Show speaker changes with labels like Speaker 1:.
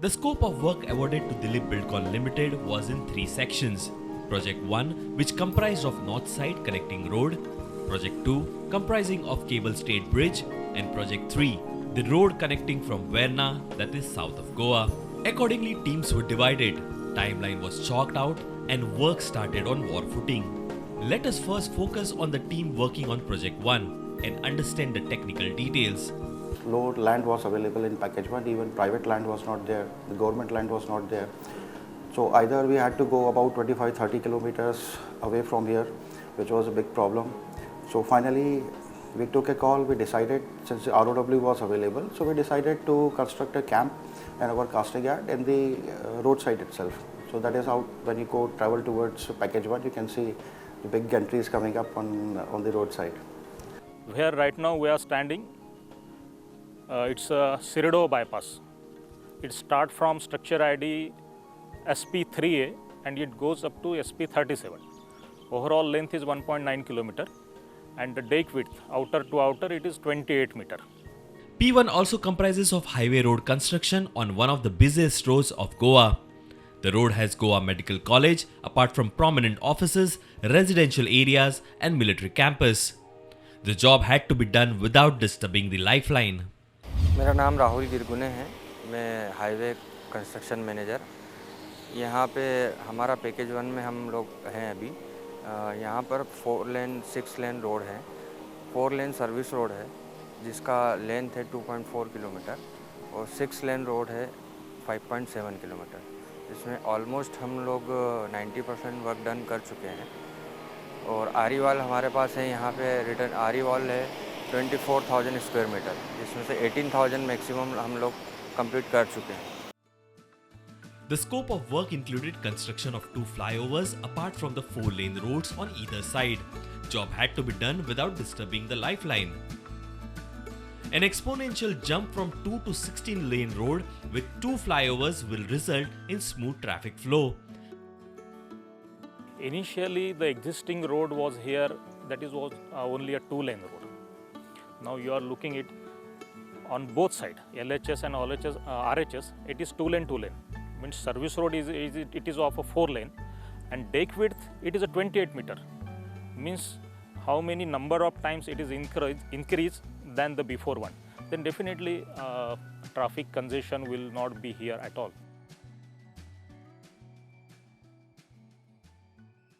Speaker 1: The scope of work awarded to Dilip Buildcon Ltd was in 3 sections. Project 1, which comprised of North Side Connecting Road, Project 2, comprising of Cable Stayed Bridge, and Project 3, the road connecting from Verna, that is south of Goa. Accordingly, teams were divided, timeline was chalked out, and work started on war footing. Let us first focus on the team working on Project 1 and understand the technical details.
Speaker 2: No land was available in package 1, even private land was not there, the government land was not there. So either we had to go about 25-30 kilometers away from here, which was a big problem. So finally we took a call, we decided, since the ROW was available, so we decided to construct a camp and our casting yard in the roadside itself. So that is how, when you go travel towards package 1, you can see the big gantries coming up on the roadside.
Speaker 3: Here right now we are standing. It's a Sirido bypass. It starts from structure ID SP3A and it goes up to SP37. Overall length is 1.9 kilometer and the deck width outer to outer it is 28 meter.
Speaker 1: P1 also comprises of highway road construction on one of the busiest roads of Goa. The road has Goa Medical College apart from prominent offices, residential areas and military campus. The job had to be done without disturbing the lifeline.
Speaker 4: मेरा नाम राहुल गिरगुने है, मैं highway construction manager. यहाँ पे हमारा package 1 में हम लोग हैं अभी। यहाँ पर 4 लेन 6 लेन रोड है, 4 लेन सर्विस रोड है जिसका लेंथ है 2.4 किलोमीटर और 6 लेन रोड है 5.7 किलोमीटर। इसमें ऑलमोस्ट हम लोग 90% वर्क डन कर चुके हैं और आरी वॉल हमारे पास है। यहाँ पे रिटर्न आरी वॉल है 24,000 स्क्वायर मीटर, जिसमें से 18,000 मैक्सिमम हम लोग कंप्लीट कर चुके हैं।
Speaker 1: The scope of work included construction of 2 flyovers apart from the 4-lane roads on either side. Job had to be done without disturbing the lifeline. An exponential jump from 2 to 16-lane road with 2 flyovers will result in smooth traffic flow.
Speaker 3: Initially the existing road was here, that is was only a 2-lane road. Now you are looking it on both sides, LHS and RHS, it is 2-lane, 2-lane. Means service road it is of a 4-lane and deck width it is a 28 meter. Means how many number of times it is increased than the before one. Then definitely traffic congestion will not be here at all.